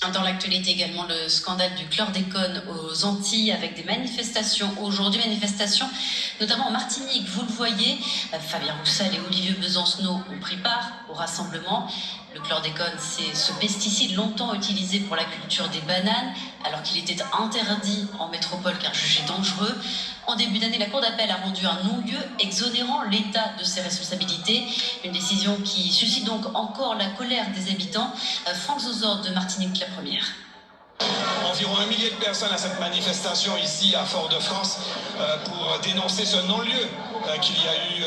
Dans l'actualité également, le scandale du chlordécone aux Antilles avec des manifestations aujourd'hui, notamment en Martinique. Vous le voyez, Fabien Roussel et Olivier Besancenot ont pris part au rassemblement. Le chlordécone, c'est ce pesticide longtemps utilisé pour la culture des bananes, alors qu'il était interdit en métropole car jugé dangereux. En début d'année, la Cour d'appel a rendu un non-lieu exonérant l'État de ses responsabilités. Une décision qui suscite donc encore la colère des habitants. Franck Zozor de Martinique, la première. Environ 1 millier de personnes à cette manifestation ici à Fort-de-France pour dénoncer ce non-lieu qu'il y a eu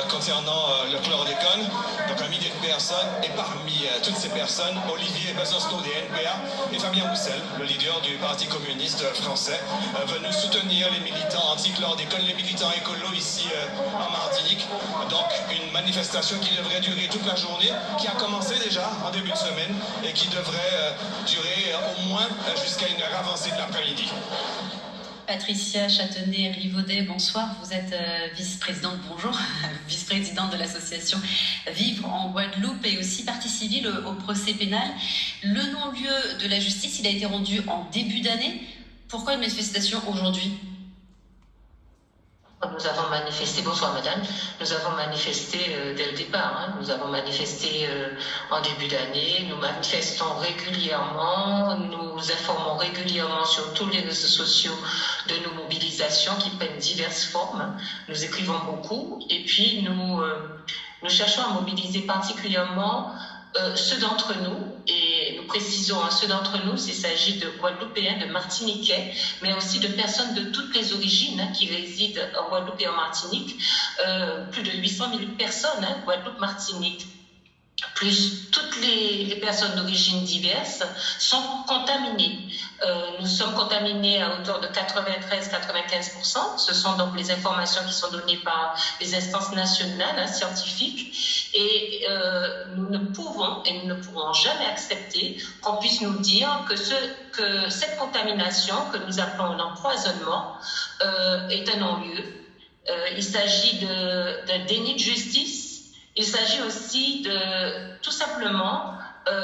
concernant le chlordécone. Donc 1 millier de personnes, et parmi toutes ces personnes, Olivier Besancenot des NPA et Fabien Roussel, le leader du Parti communiste français, venus soutenir les militants anti-chlordécone, les militants écolos ici en Martinique. Donc une manifestation qui devrait durer toute la journée, qui a commencé déjà en début de semaine et qui devrait durer au moins jusqu'à une heure avancée de l'après-midi. Patricia Châtenay-Rivaudet, bonsoir. Vous êtes vice-présidente, bonjour, vice-présidente de l'association Vivre en Guadeloupe et aussi partie civile au procès pénal. Le non-lieu de la justice, il a été rendu en début d'année. Pourquoi une manifestation aujourd'hui ? Nous avons manifesté, bonsoir madame, nous avons manifesté dès le départ, nous avons manifesté en début d'année, nous manifestons régulièrement, nous informons régulièrement sur tous les réseaux sociaux de nos mobilisations qui prennent diverses formes, nous écrivons beaucoup et puis nous cherchons à mobiliser particulièrement ceux d'entre nous, et nous précisons ceux d'entre nous, il s'agit de Guadeloupéens, de Martiniquais, mais aussi de personnes de toutes les origines qui résident en Guadeloupe et en Martinique. Plus de 800 000 personnes, Guadeloupe-Martinique, plus toutes les personnes d'origine diverses sont contaminées. Nous sommes contaminés à hauteur de 93-95%. Ce sont donc les informations qui sont données par les instances nationales scientifiques. Et nous ne pouvons et nous ne pourrons jamais accepter qu'on puisse nous dire que cette contamination, que nous appelons un empoisonnement, est un non-lieu. Il s'agit d'un déni de justice. Il s'agit aussi tout simplement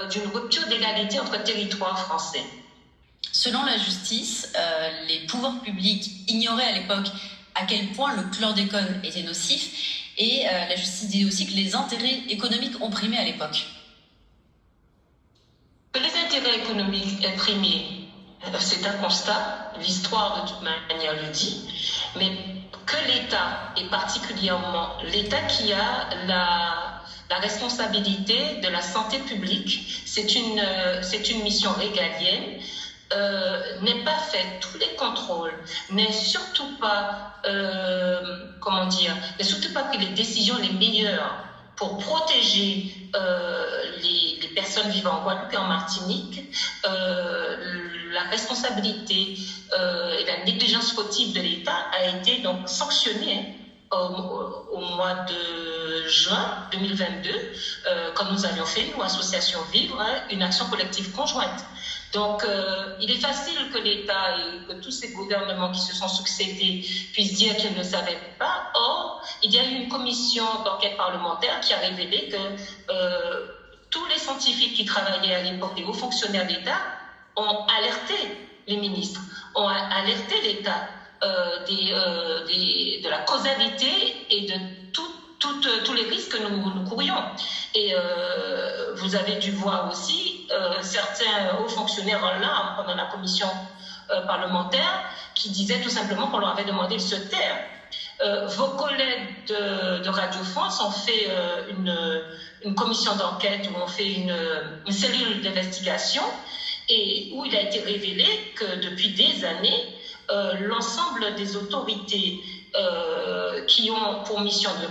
d'une rupture d'égalité entre territoires français. Selon la justice, les pouvoirs publics ignoraient à l'époque à quel point le chlordécone était nocif et la justice dit aussi que les intérêts économiques ont primé à l'époque. Que les intérêts économiques aient primé, c'est un constat, l'histoire de toute manière le dit, mais que l'État, et particulièrement l'État qui a la responsabilité de la santé publique, c'est une mission régalienne, n'ait pas fait tous les contrôles, n'ait surtout pas, n'ait surtout pas pris les décisions les meilleures pour protéger les personnes vivant en Guadeloupe et en Martinique, la responsabilité et la négligence fautive de l'État a été donc sanctionnée au mois de juin 2022, quand nous avions fait, nous, Association Vivre, une action collective conjointe. Donc, il est facile que l'État et que tous ces gouvernements qui se sont succédés puissent dire qu'ils ne savaient pas. Or, il y a eu une commission d'enquête parlementaire qui a révélé que tous les scientifiques qui travaillaient à l'époque, les hauts fonctionnaires d'État, ont alerté les ministres, ont alerté l'État de la causalité et de tous les risques que nous courions. Et vous avez dû voir aussi certains hauts fonctionnaires en larmes pendant la commission parlementaire qui disaient tout simplement qu'on leur avait demandé de se taire. Vos collègues de Radio France ont fait une commission d'enquête où on fait une cellule d'investigation et où il a été révélé que depuis des années, l'ensemble des autorités qui ont pour mission de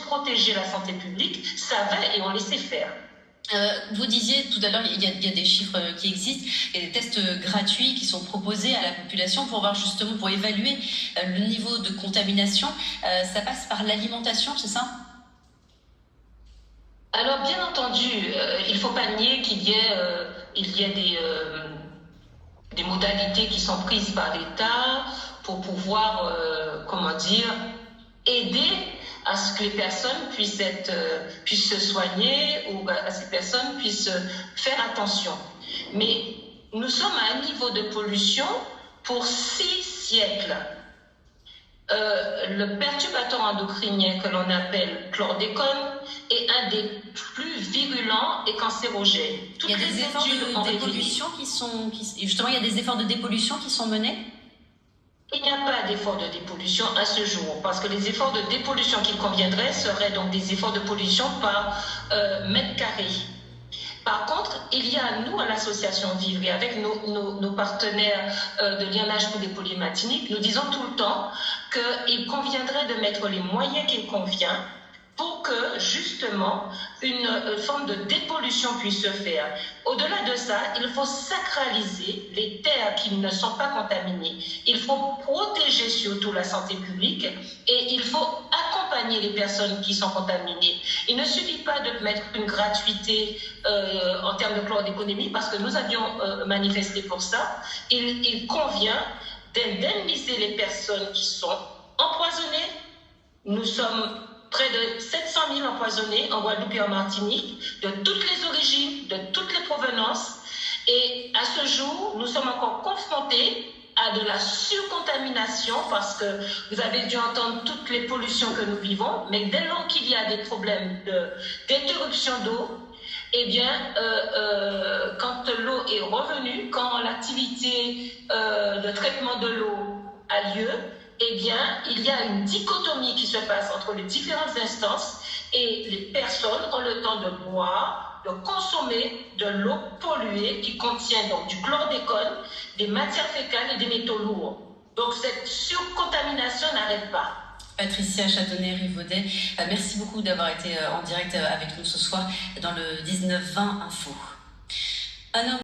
protéger la santé publique savaient et ont laissé faire. Vous disiez tout à l'heure, il y a des chiffres qui existent, il y a des tests gratuits qui sont proposés à la population pour voir justement, pour évaluer le niveau de contamination. Ça passe par l'alimentation, c'est ça ? Alors bien entendu, il ne faut pas nier qu'il y ait des modalités qui sont prises par l'État pour pouvoir, aider à ce que les personnes puissent se soigner ou à ce que les personnes puissent faire attention. Mais nous sommes à un niveau de pollution pour 6 siècles. Le perturbateur endocrinien que l'on appelle chlordécone est un des plus virulents et cancérogènes. Il y a des efforts de dépollution justement, il y a des efforts de dépollution qui sont menés? Il n'y a pas d'effort de dépollution à ce jour, parce que les efforts de dépollution qu'il conviendrait seraient donc des efforts de pollution par mètre carré. Par contre, il y a, nous, à l'association Vivre, et avec nos partenaires de l'INH pour des polymatiniques, nous disons tout le temps qu'il conviendrait de mettre les moyens qu'il convient pour que, justement, une forme de dépollution puisse se faire. Au-delà de ça, il faut sacraliser les terres qui ne sont pas contaminées. Il faut protéger surtout la santé publique et il faut accompagner les personnes qui sont contaminées. Il ne suffit pas de mettre une gratuité en termes de chlordéconomie, parce que nous avions manifesté pour ça. Il convient d'indemniser les personnes qui sont empoisonnées. Nous sommes près de 700 000 empoisonnés en Guadeloupe et en Martinique, de toutes les origines, de toutes les provenances. Et à ce jour, nous sommes encore confrontés à de la surcontamination, parce que vous avez dû entendre toutes les pollutions que nous vivons, mais dès lors qu'il y a des problèmes d'interruption d'eau, eh bien, quand l'eau est revenue, quand l'activité de traitement de l'eau a lieu, eh bien, il y a une dichotomie qui se passe entre les différentes instances et les personnes ont le temps de boire, de consommer de l'eau polluée qui contient donc du chlordécone, des matières fécales et des métaux lourds. Donc cette surcontamination n'arrête pas. Patricia Châtenay-Rivaudet, merci beaucoup d'avoir été en direct avec nous ce soir dans le 19-20 Info.